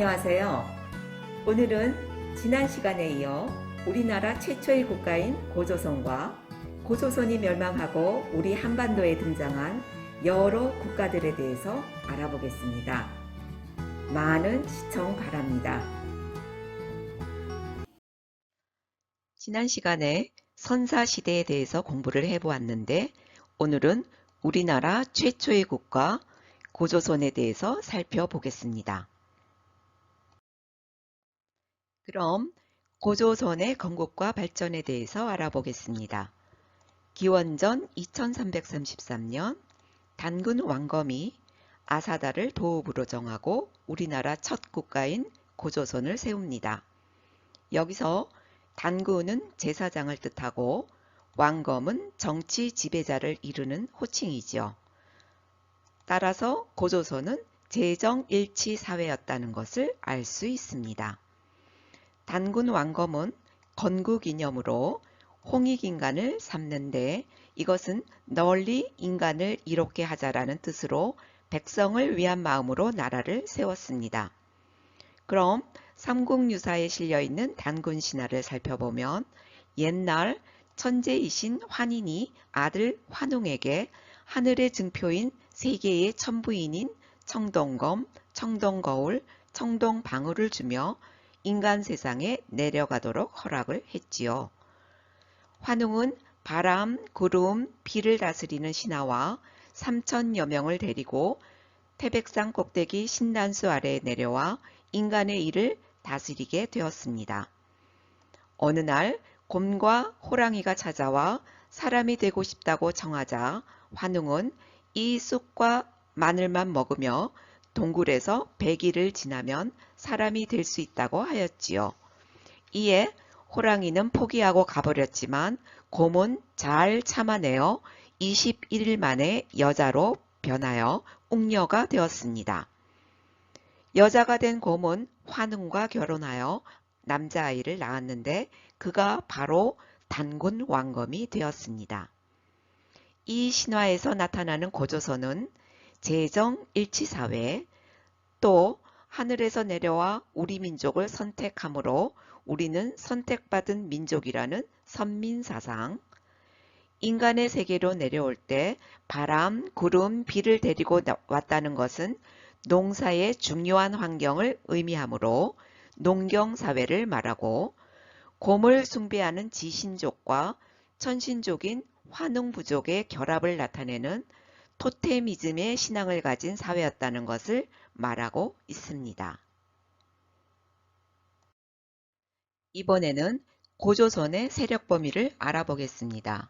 안녕하세요. 오늘은 지난 시간에 이어 우리나라 최초의 국가인 고조선과 고조선이 멸망하고 우리 한반도에 등장한 여러 국가들에 대해서 알아보겠습니다. 많은 시청 바랍니다. 지난 시간에 선사시대에 대해서 공부를 해보았는데 오늘은 우리나라 최초의 국가 고조선에 대해서 살펴보겠습니다. 그럼 고조선의 건국과 발전에 대해서 알아보겠습니다. 기원전 2333년 단군 왕검이 아사다를 도읍으로 정하고 우리나라 첫 국가인 고조선을 세웁니다. 여기서 단군은 제사장을 뜻하고 왕검은 정치 지배자를 이르는 호칭이지요. 따라서 고조선은 제정일치 사회였다는 것을 알 수 있습니다. 단군 왕검은 건국이념으로 홍익인간을 삼는데 이것은 널리 인간을 이롭게 하자라는 뜻으로 백성을 위한 마음으로 나라를 세웠습니다. 그럼 삼국유사에 실려있는 단군 신화를 살펴보면 옛날 천재이신 환인이 아들 환웅에게 하늘의 증표인 세계의 천부인인 청동검, 청동거울, 청동방울을 주며 인간 세상에 내려가도록 허락을 했지요. 환웅은 바람, 구름, 비를 다스리는 신하와 3천여 명을 데리고 태백산 꼭대기 신단수 아래에 내려와 인간의 일을 다스리게 되었습니다. 어느 날 곰과 호랑이가 찾아와 사람이 되고 싶다고 청하자 환웅은 이 쑥과 마늘만 먹으며 동굴에서 100일을 지나면 사람이 될 수 있다고 하였지요. 이에 호랑이는 포기하고 가버렸지만 곰은 잘 참아내어 21일 만에 여자로 변하여 웅녀가 되었습니다. 여자가 된 곰은 환웅과 결혼하여 남자아이를 낳았는데 그가 바로 단군 왕검이 되었습니다. 이 신화에서 나타나는 고조선은 제정일치사회, 또 하늘에서 내려와 우리 민족을 선택함으로 우리는 선택받은 민족이라는 선민사상, 인간의 세계로 내려올 때 바람, 구름, 비를 데리고 왔다는 것은 농사의 중요한 환경을 의미하므로 농경사회를 말하고 곰을 숭배하는 지신족과 천신족인 환웅부족의 결합을 나타내는 토테미즘의 신앙을 가진 사회였다는 것을 말하고 있습니다. 이번에는 고조선의 세력 범위를 알아보겠습니다.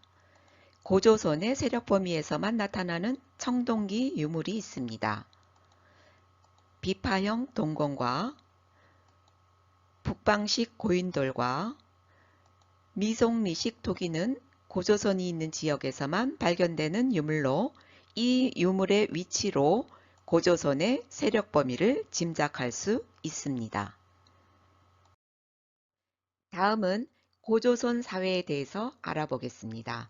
고조선의 세력 범위에서만 나타나는 청동기 유물이 있습니다. 비파형 동gon과 북방식 고인돌과 미송리식 토기는 고조선이 있는 지역에서만 발견되는 유물로 이 유물의 위치로 고조선의 세력 범위를 짐작할 수 있습니다. 다음은 고조선 사회에 대해서 알아보겠습니다.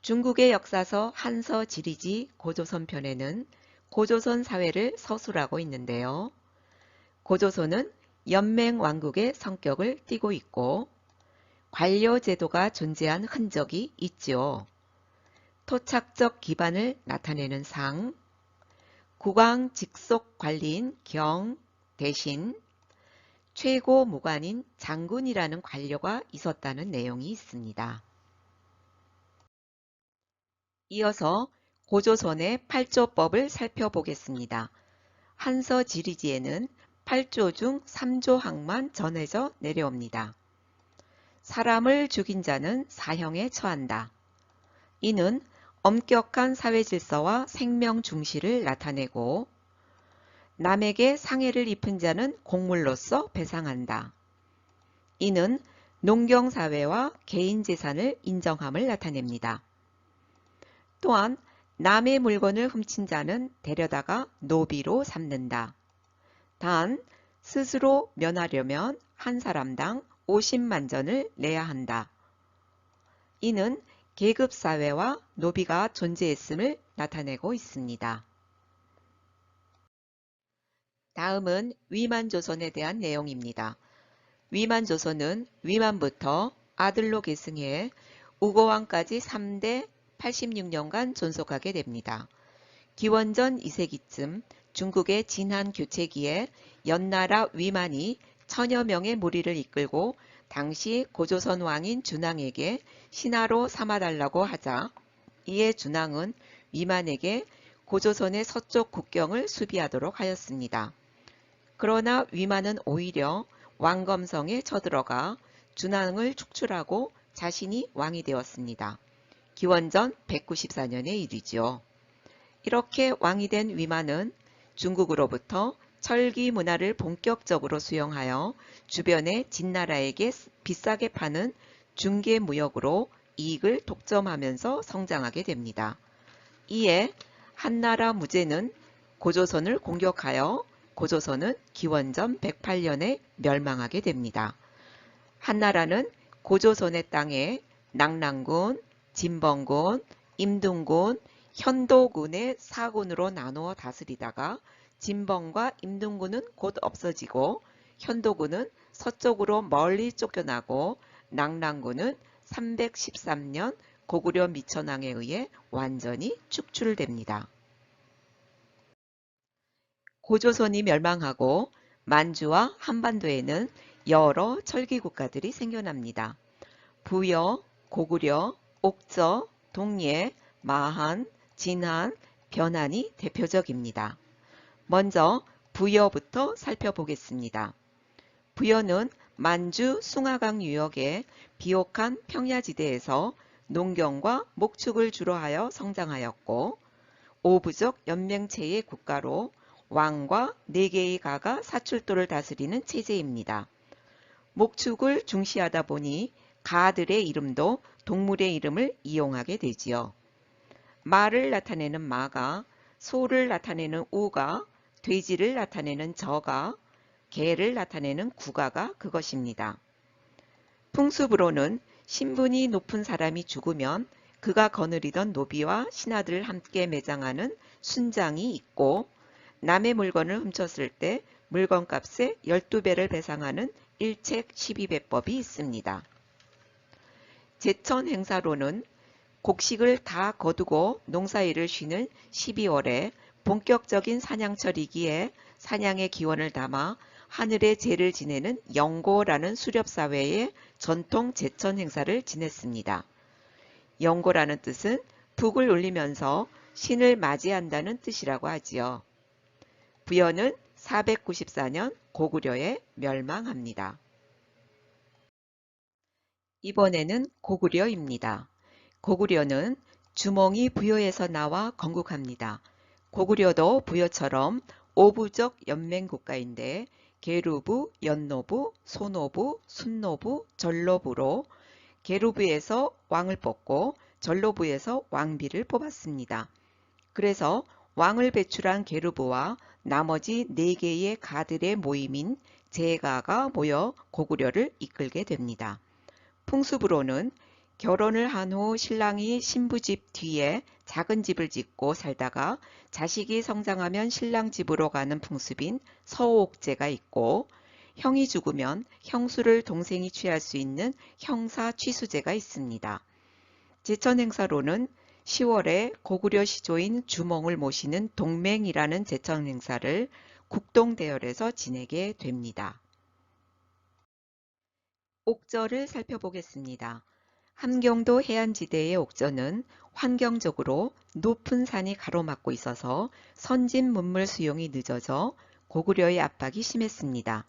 중국의 역사서 한서지리지 고조선편에는 고조선 사회를 서술하고 있는데요. 고조선은 연맹왕국의 성격을 띠고 있고 관료제도가 존재한 흔적이 있지요. 토착적 기반을 나타내는 상, 국왕 직속 관리인 경, 대신, 최고 무관인 장군이라는 관료가 있었다는 내용이 있습니다. 이어서 고조선의 8조법을 살펴보겠습니다. 한서지리지에는 8조 중 3조항만 전해져 내려옵니다. 사람을 죽인 자는 사형에 처한다. 이는 엄격한 사회질서와 생명 중시를 나타내고 남에게 상해를 입힌 자는 공물로서 배상한다. 이는 농경사회와 개인재산을 인정함을 나타냅니다. 또한 남의 물건을 훔친 자는 데려다가 노비로 삼는다. 단 스스로 면하려면 한 사람당 50만 전을 내야 한다. 이는 계급사회와 노비가 존재했음을 나타내고 있습니다. 다음은 위만조선에 대한 내용입니다. 위만조선은 위만부터 아들로 계승해 우고왕까지 3대 86년간 존속하게 됩니다. 기원전 2세기쯤 중국의 진한 교체기에 연나라 위만이 천여 명의 무리를 이끌고 당시 고조선 왕인 준왕에게 신하로 삼아달라고 하자 이에 준왕은 위만에게 고조선의 서쪽 국경을 수비하도록 하였습니다. 그러나 위만은 오히려 왕검성에 쳐들어가 준왕을 축출하고 자신이 왕이 되었습니다. 기원전 194년의 일이죠. 이렇게 왕이 된 위만은 중국으로부터 철기 문화를 본격적으로 수용하여 주변의 진나라에게 비싸게 파는 중개무역으로 이익을 독점하면서 성장하게 됩니다. 이에 한나라 무제는 고조선을 공격하여 고조선은 기원전 108년에 멸망하게 됩니다. 한나라는 고조선의 땅에 낙랑군, 진번군, 임등군, 현도군의 4군으로 나누어 다스리다가 진번과 임등군은 곧 없어지고 현도군은 서쪽으로 멀리 쫓겨나고 낙랑군은 313년 고구려 미천왕에 의해 완전히 축출됩니다. 고조선이 멸망하고 만주와 한반도에는 여러 철기 국가들이 생겨납니다. 부여, 고구려, 옥저, 동예, 마한, 진한, 변한이 대표적입니다. 먼저 부여부터 살펴보겠습니다. 부여는 만주 숭하강 유역의 비옥한 평야지대에서 농경과 목축을 주로 하여 성장하였고 오부족 연맹체의 국가로 왕과 4개의 가가 사출도를 다스리는 체제입니다. 목축을 중시하다 보니 가들의 이름도 동물의 이름을 이용하게 되지요. 말을 나타내는 마가, 소를 나타내는 우가, 돼지를 나타내는 저가, 개를 나타내는 구가가 그것입니다. 풍습으로는 신분이 높은 사람이 죽으면 그가 거느리던 노비와 신하들을 함께 매장하는 순장이 있고 남의 물건을 훔쳤을 때 물건값의 12배를 배상하는 일책 12배법이 있습니다. 제천 행사로는 곡식을 다 거두고 농사일을 쉬는 12월에 본격적인 사냥철이기에 사냥의 기원을 담아 하늘의 제를 지내는 영고라는 수렵사회의 전통 제천 행사를 지냈습니다. 영고라는 뜻은 북을 울리면서 신을 맞이한다는 뜻이라고 하지요. 부여는 494년 고구려에 멸망합니다. 이번에는 고구려입니다. 고구려는 주몽이 부여에서 나와 건국합니다. 고구려도 부여처럼 오부족 연맹국가인데 계루부, 연노부, 소노부, 순노부, 전로부로 계루부에서 왕을 뽑고 전로부에서 왕비를 뽑았습니다. 그래서 왕을 배출한 계루부와 나머지 4개의 가들의 모임인 제가가 모여 고구려를 이끌게 됩니다. 풍습으로는 결혼을 한 후 신랑이 신부집 뒤에 작은 집을 짓고 살다가 자식이 성장하면 신랑 집으로 가는 풍습인 서옥제가 있고 형이 죽으면 형수를 동생이 취할 수 있는 형사취수제가 있습니다. 제천 행사로는 10월에 고구려 시조인 주몽을 모시는 동맹이라는 제천 행사를 국동대열에서 지내게 됩니다. 옥저를 살펴보겠습니다. 함경도 해안지대의 옥저는 환경적으로 높은 산이 가로막고 있어서 선진 문물 수용이 늦어져 고구려의 압박이 심했습니다.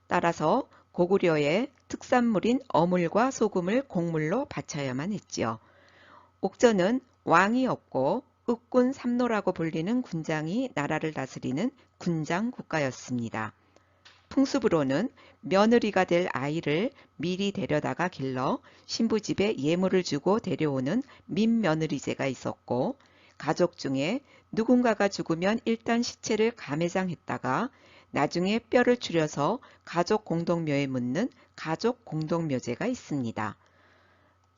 따라서 고구려의 특산물인 어물과 소금을 곡물로 바쳐야만 했지요. 옥저는 왕이 없고 읍군 삼노라고 불리는 군장이 나라를 다스리는 군장 국가였습니다. 풍습으로는 며느리가 될 아이를 미리 데려다가 길러 신부집에 예물을 주고 데려오는 민며느리제가 있었고 가족 중에 누군가가 죽으면 일단 시체를 감해장했다가 나중에 뼈를 추려서 가족 공동묘에 묻는 가족 공동묘제가 있습니다.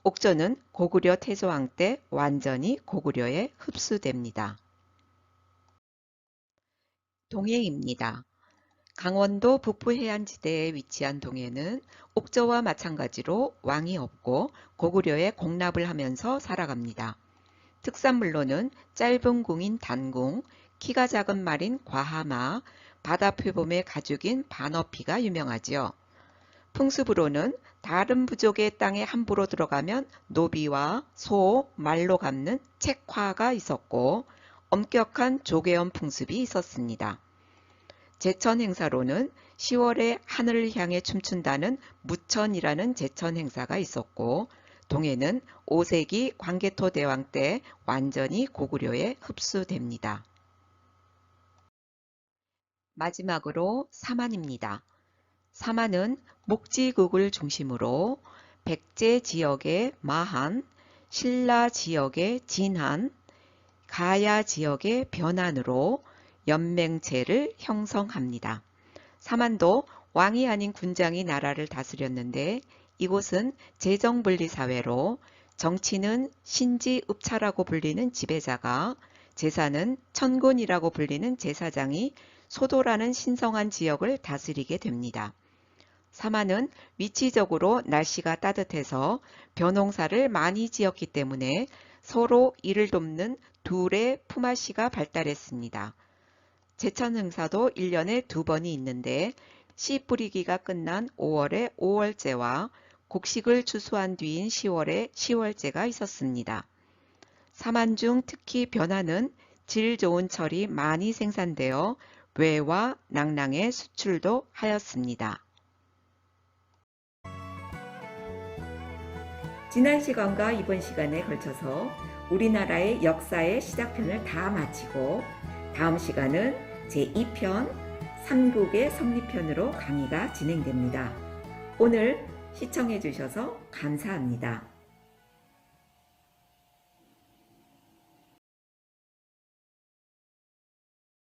옥저는 고구려 태조왕 때 완전히 고구려에 흡수됩니다. 동해입니다. 강원도 북부 해안지대에 위치한 동해는 옥저와 마찬가지로 왕이 없고 고구려에 공납을 하면서 살아갑니다. 특산물로는 짧은 궁인 단궁, 키가 작은 말인 과하마, 바다 표범의 가죽인 반어피가 유명하지요. 풍습으로는 다른 부족의 땅에 함부로 들어가면 노비와 소, 말로 갚는 책화가 있었고 엄격한 조계원 풍습이 있었습니다. 제천 행사로는 10월에 하늘을 향해 춤춘다는 무천이라는 제천 행사가 있었고 동해는 5세기 광개토 대왕 때 완전히 고구려에 흡수됩니다. 마지막으로 사만입니다. 사만은 목지국을 중심으로 백제 지역의 마한, 신라 지역의 진한, 가야 지역의 변한으로 연맹체를 형성합니다. 사만도 왕이 아닌 군장이 나라를 다스렸는데 이곳은 재정분리사회로 정치는 신지읍차라고 불리는 지배자가 제사는 천군이라고 불리는 제사장이 소도라는 신성한 지역을 다스리게 됩니다. 사만은 위치적으로 날씨가 따뜻해서 벼농사를 많이 지었기 때문에 서로 이를 돕는 둘의 품앗이가 발달했습니다. 제천 행사도 1년에 2번이 있는데 씨 뿌리기가 끝난 5월에 5월제와 곡식을 추수한 뒤인 10월에 10월제가 있었습니다. 사만 중 특히 변화는 질 좋은 철이 많이 생산되어 외와 낭랑에 수출도 하였습니다. 지난 시간과 이번 시간에 걸쳐서 우리나라의 역사의 시작편을 다 마치고 다음 시간은 제2편 삼국의 성리편으로 강의가 진행됩니다. 오늘 시청해 주셔서 감사합니다.